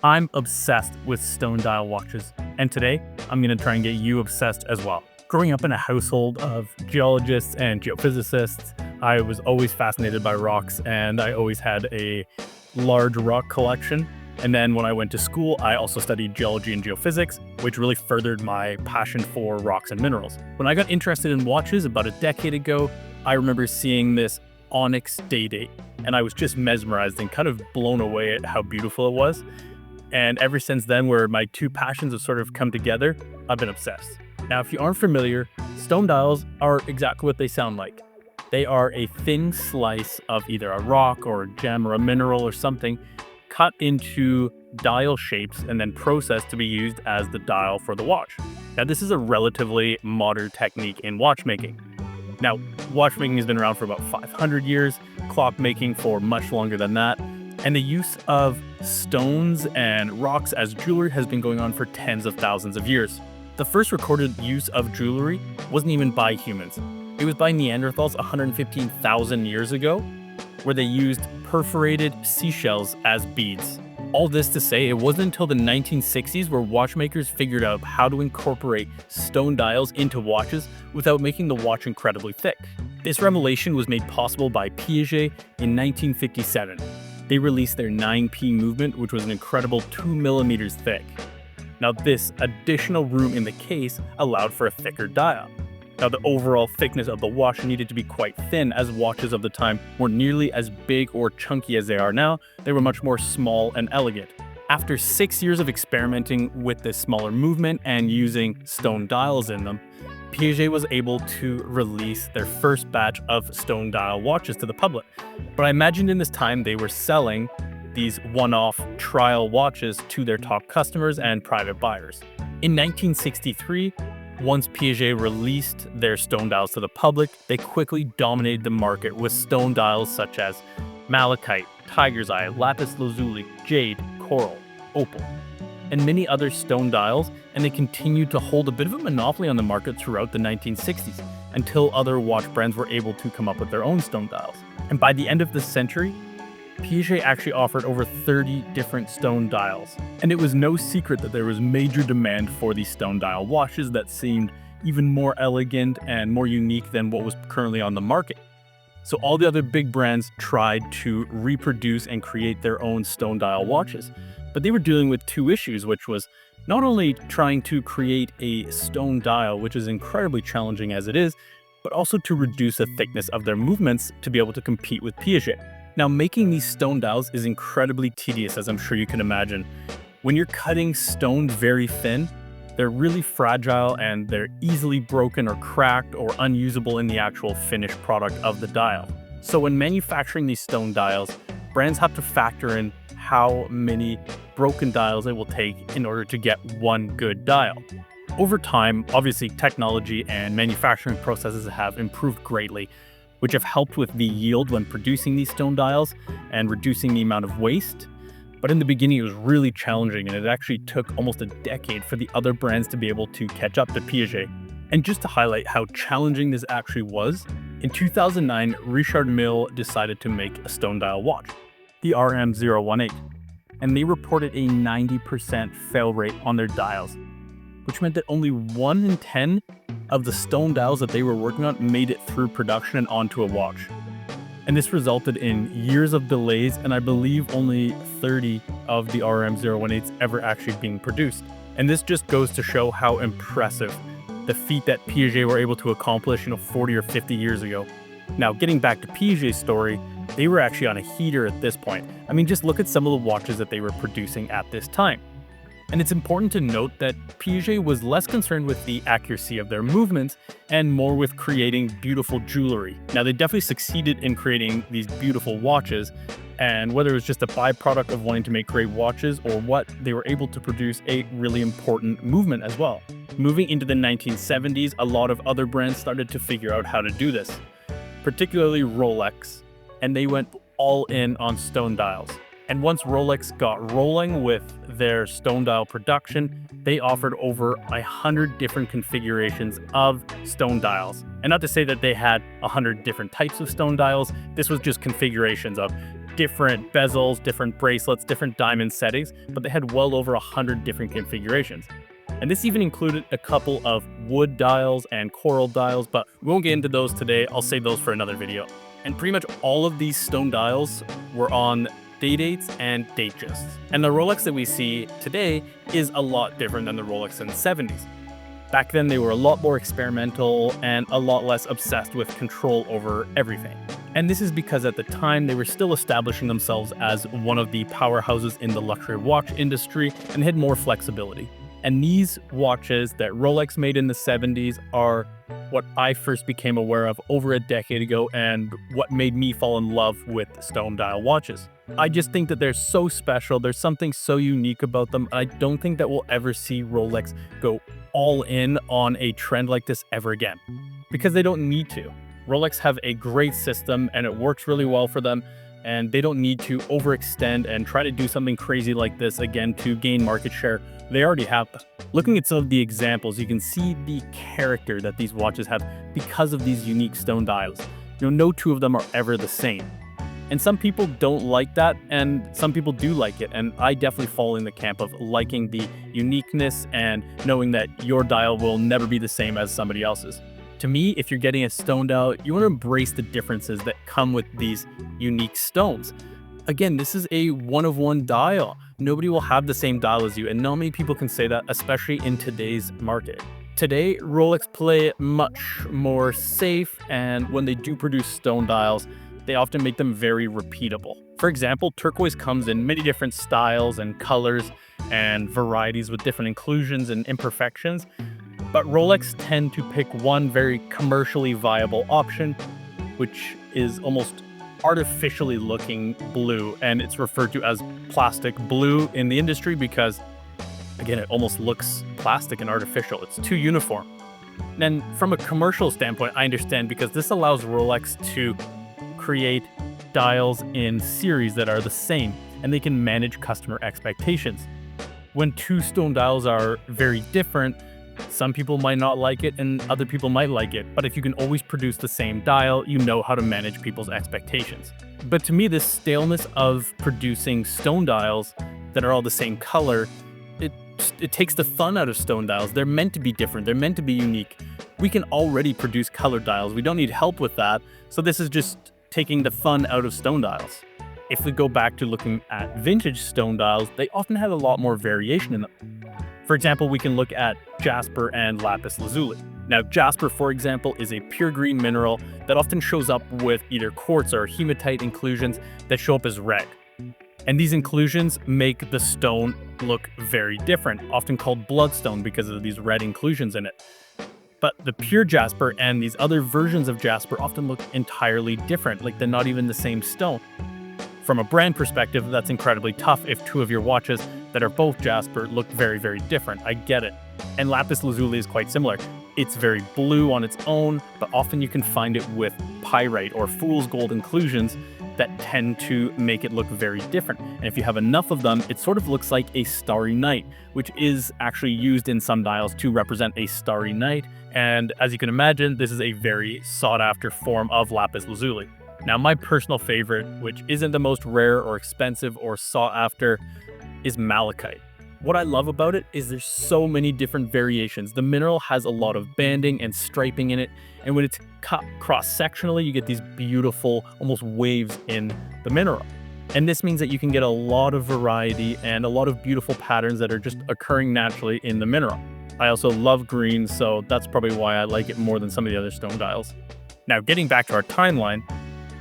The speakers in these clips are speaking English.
I'm obsessed with stone dial watches, and today I'm going to try and get you obsessed as well. Growing up in a household of geologists and geophysicists, I was always fascinated by rocks, and I always had a large rock collection. And then when I went to school, I also studied geology and geophysics, which really furthered my passion for rocks and minerals. When I got interested in watches about a decade ago, I remember seeing this onyx date, and I was just mesmerized and kind of blown away at how beautiful it was. And ever since then, where my two passions have sort of come together, I've been obsessed. Now, if you aren't familiar, stone dials are exactly what they sound like. They are a thin slice of either a rock or a gem or a mineral or something cut into dial shapes and then processed to be used as the dial for the watch. Now, this is a relatively modern technique in watchmaking. Now, watchmaking has been around for about 500 years, clockmaking for much longer than that, and the use of stones and rocks as jewelry has been going on for tens of thousands of years. The first recorded use of jewelry wasn't even by humans. It was by Neanderthals 115,000 years ago, where they used perforated seashells as beads. All this to say, it wasn't until the 1960s where watchmakers figured out how to incorporate stone dials into watches without making the watch incredibly thick. This revelation was made possible by Piaget in 1957. They released their 9P movement, which was an incredible 2 millimeters thick. Now, this additional room in the case allowed for a thicker dial. Now, the overall thickness of the watch needed to be quite thin, as watches of the time weren't nearly as big or chunky as they are now. They were much more small and elegant. After 6 years of experimenting with this smaller movement and using stone dials in them, Piaget was able to release their first batch of stone dial watches to the public. But I imagined in this time they were selling these one-off trial watches to their top customers and private buyers. In 1963, once Piaget released their stone dials to the public, they quickly dominated the market with stone dials such as malachite, tiger's eye, lapis lazuli, jade, coral, opal, and many other stone dials, and they continued to hold a bit of a monopoly on the market throughout the 1960s until other watch brands were able to come up with their own stone dials. And by the end of the century, Piaget actually offered over 30 different stone dials, and it was no secret that there was major demand for these stone dial watches that seemed even more elegant and more unique than what was currently on the market. So all the other big brands tried to reproduce and create their own stone dial watches, but they were dealing with two issues, which was not only trying to create a stone dial, which is incredibly challenging as it is, but also to reduce the thickness of their movements to be able to compete with Piaget. Now, making these stone dials is incredibly tedious, as I'm sure you can imagine. When you're cutting stone very thin, they're really fragile and they're easily broken or cracked or unusable in the actual finished product of the dial. So when manufacturing these stone dials, brands have to factor in how many broken dials it will take in order to get one good dial. Over time, obviously, technology and manufacturing processes have improved greatly, which have helped with the yield when producing these stone dials and reducing the amount of waste. But in the beginning, it was really challenging, and it actually took almost a decade for the other brands to be able to catch up to Piaget. And just to highlight how challenging this actually was, in 2009, Richard Mille decided to make a stone dial watch, the RM018, and they reported a 90% fail rate on their dials, which meant that only 1 in 10 of the stone dials that they were working on made it through production and onto a watch. And this resulted in years of delays, and I believe only 30 of the RM018s ever actually being produced. And this just goes to show how impressive the feat that Piaget were able to accomplish, 40 or 50 years ago. Now, getting back to Piaget's story, they were actually on a heater at this point. I mean, just look at some of the watches that they were producing at this time. And it's important to note that Piaget was less concerned with the accuracy of their movements and more with creating beautiful jewelry. Now, they definitely succeeded in creating these beautiful watches, and whether it was just a byproduct of wanting to make great watches or what, they were able to produce a really important movement as well. Moving into the 1970s, a lot of other brands started to figure out how to do this, particularly Rolex, and they went all in on stone dials. And once Rolex got rolling with their stone dial production, they offered over 100 different configurations of stone dials. And not to say that they had 100 different types of stone dials, this was just configurations of different bezels, different bracelets, different diamond settings, but they had well over 100 different configurations. And this even included a couple of wood dials and coral dials, but we won't get into those today. I'll save those for another video. And pretty much all of these stone dials were on day dates and date gists. And the Rolex that we see today is a lot different than the Rolex in the 70s. Back then, they were a lot more experimental and a lot less obsessed with control over everything. And this is because at the time, they were still establishing themselves as one of the powerhouses in the luxury watch industry and had more flexibility. And these watches that Rolex made in the 70s are what I first became aware of over a decade ago and what made me fall in love with stone dial watches. I just think that they're so special. There's something so unique about them. I don't think that we'll ever see Rolex go all in on a trend like this ever again, because they don't need to. Rolex have a great system and it works really well for them, and they don't need to overextend and try to do something crazy like this again to gain market share. They already have them. Looking at some of the examples, you can see the character that these watches have because of these unique stone dials. No two of them are ever the same. And some people don't like that, and some people do like it. And I definitely fall in the camp of liking the uniqueness and knowing that your dial will never be the same as somebody else's. To me, if you're getting a stone dial, you want to embrace the differences that come with these unique stones. Again, this is a one-of-one dial. Nobody will have the same dial as you, and not many people can say that, especially in today's market. Today, Rolex play much more safe, and when they do produce stone dials, they often make them very repeatable. For example, turquoise comes in many different styles and colors and varieties with different inclusions and imperfections, but Rolex tend to pick one very commercially viable option, which is almost artificially looking blue, and it's referred to as plastic blue in the industry because, again, it almost looks plastic and artificial. It's too uniform. And from a commercial standpoint, I understand, because this allows Rolex to create dials in series that are the same, and they can manage customer expectations. When two stone dials are very different, some people might not like it and other people might like it, but if you can always produce the same dial, you know how to manage people's expectations. But to me, this staleness of producing stone dials that are all the same color, it takes the fun out of stone dials. They're meant to be different. They're meant to be unique. We can already produce color dials. We don't need help with that. So this is just taking the fun out of stone dials. If we go back to looking at vintage stone dials, they often have a lot more variation in them. For example, we can look at jasper and lapis lazuli. Now, jasper, for example, is a pure green mineral that often shows up with either quartz or hematite inclusions that show up as red. And these inclusions make the stone look very different, often called bloodstone because of these red inclusions in it. But the pure jasper and these other versions of jasper often look entirely different, like they're not even the same stone. From a brand perspective, that's incredibly tough if two of your watches that are both jasper look very, very different. I get it. And lapis lazuli is quite similar. It's very blue on its own, but often you can find it with pyrite or fool's gold inclusions that tend to make it look very different. And if you have enough of them, it sort of looks like a starry night, which is actually used in some dials to represent a starry night. And as you can imagine, this is a very sought after form of lapis lazuli. Now, my personal favorite, which isn't the most rare or expensive or sought after, is malachite. What I love about it is there's so many different variations. The mineral has a lot of banding and striping in it, and when it's cut cross-sectionally, you get these beautiful, almost waves in the mineral. And this means that you can get a lot of variety and a lot of beautiful patterns that are just occurring naturally in the mineral. I also love green, so that's probably why I like it more than some of the other stone dials. Now, getting back to our timeline,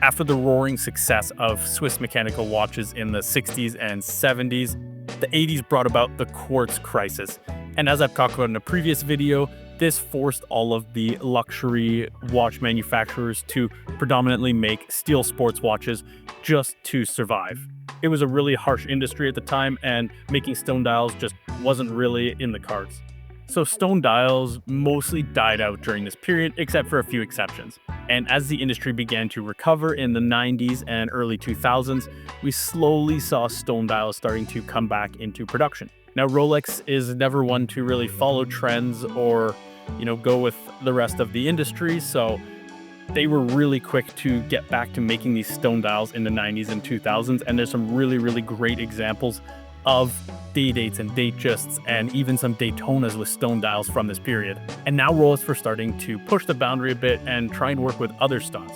after the roaring success of Swiss mechanical watches in the 60s and 70s, the 80s brought about the quartz crisis. And as I've talked about in a previous video, this forced all of the luxury watch manufacturers to predominantly make steel sports watches just to survive. It was a really harsh industry at the time, and making stone dials just wasn't really in the cards. So stone dials mostly died out during this period, except for a few exceptions. And as the industry began to recover in the 90s and early 2000s, we slowly saw stone dials starting to come back into production. Now, Rolex is never one to really follow trends or, go with the rest of the industry. So They were really quick to get back to making these stone dials in the 90s and 2000s, and there's some really, really great examples of day-dates and date-justs and even some Daytonas with stone dials from this period. And now Rolex were starting to push the boundary a bit and try and work with other stones.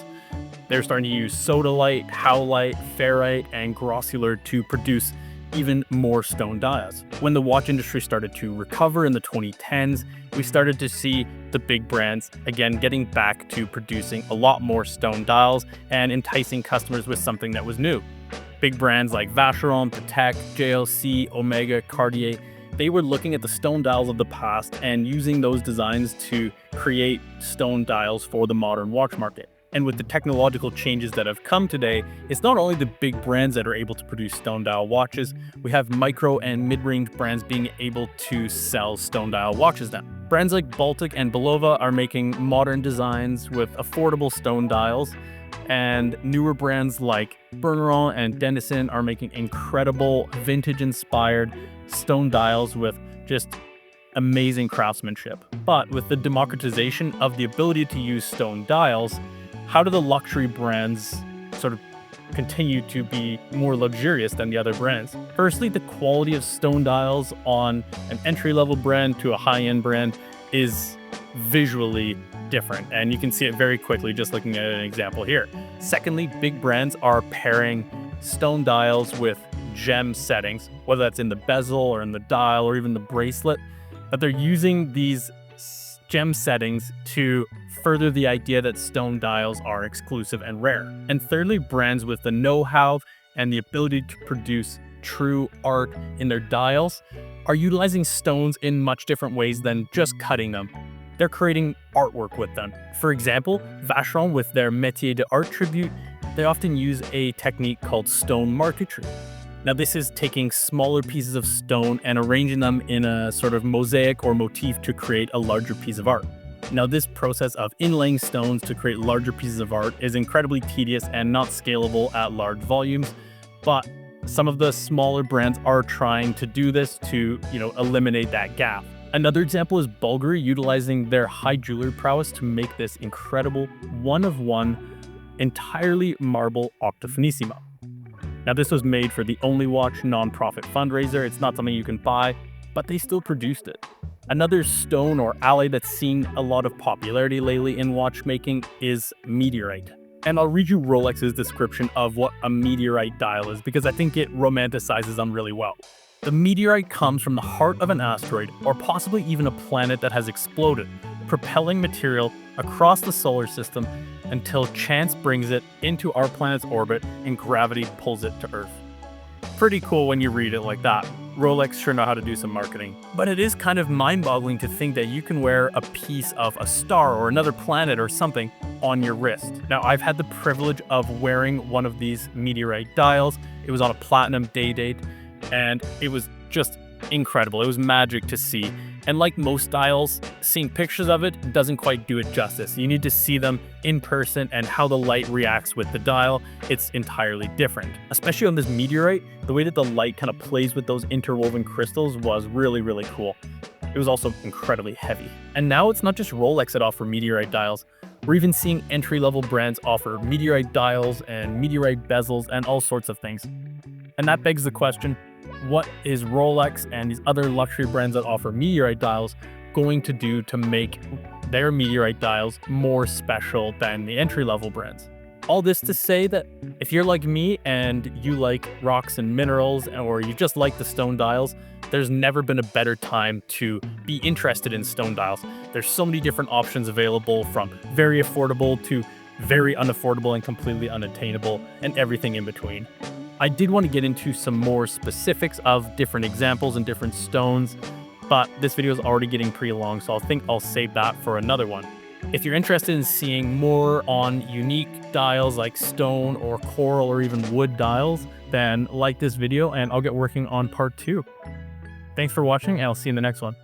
They're starting to use sodalite, howlite, ferrite, and grossular to produce even more stone dials. When the watch industry started to recover in the 2010s, we started to see the big brands again getting back to producing a lot more stone dials and enticing customers with something that was new. Big brands like Vacheron, Patek, JLC, Omega, Cartier, they were looking at the stone dials of the past and using those designs to create stone dials for the modern watch market. And with the technological changes that have come today, it's not only the big brands that are able to produce stone dial watches, we have micro and mid-range brands being able to sell stone dial watches now. Brands like Baltic and Belova are making modern designs with affordable stone dials, and newer brands like Bergeron and Dennison are making incredible vintage-inspired stone dials with just amazing craftsmanship. But with the democratization of the ability to use stone dials, how do the luxury brands sort of continue to be more luxurious than the other brands? Firstly, the quality of stone dials on an entry-level brand to a high-end brand is visually different, and you can see it very quickly just looking at an example here. Secondly, big brands are pairing stone dials with gem settings, whether that's in the bezel or in the dial or even the bracelet, but they're using these gem settings to further the idea that stone dials are exclusive and rare. And thirdly, brands with the know-how and the ability to produce true art in their dials are utilizing stones in much different ways than just cutting them. They're creating artwork with them. For example, Vacheron with their Métier d'Art tribute, they often use a technique called stone marquetry. Now this is taking smaller pieces of stone and arranging them in a sort of mosaic or motif to create a larger piece of art. Now this process of inlaying stones to create larger pieces of art is incredibly tedious and not scalable at large volumes, but some of the smaller brands are trying to do this to, eliminate that gap. Another example is Bulgari utilizing their high jewelry prowess to make this incredible one-of-one entirely marble Octafinissimo. Now this was made for the Only Watch non-profit fundraiser. It's not something you can buy, but they still produced it. Another stone or alloy that's seen a lot of popularity lately in watchmaking is meteorite. And I'll read you Rolex's description of what a meteorite dial is because I think it romanticizes them really well. The meteorite comes from the heart of an asteroid or possibly even a planet that has exploded, propelling material across the solar system until chance brings it into our planet's orbit and gravity pulls it to Earth. Pretty cool when you read it like that. Rolex sure know how to do some marketing. But it is kind of mind-boggling to think that you can wear a piece of a star or another planet or something on your wrist. Now, I've had the privilege of wearing one of these meteorite dials. It was on a platinum day date, and it was just incredible. It was magic to see. And like most dials, seeing pictures of it doesn't quite do it justice. You need to see them in person and how the light reacts with the dial. It's entirely different. Especially on this meteorite, the way that the light kind of plays with those interwoven crystals was really, really cool. It was also incredibly heavy. And now it's not just Rolex that offer meteorite dials. We're even seeing entry-level brands offer meteorite dials and meteorite bezels and all sorts of things. And that begs the question, what is Rolex and these other luxury brands that offer meteorite dials going to do to make their meteorite dials more special than the entry-level brands? All this to say that if you're like me and you like rocks and minerals, or you just like the stone dials, there's never been a better time to be interested in stone dials. There's so many different options available, from very affordable to very unaffordable and completely unattainable, and everything in between. I did want to get into some more specifics of different examples and different stones, but this video is already getting pretty long, so I think I'll save that for another one. If you're interested in seeing more on unique dials like stone or coral or even wood dials, then like this video and I'll get working on part 2. Thanks for watching, and I'll see you in the next one.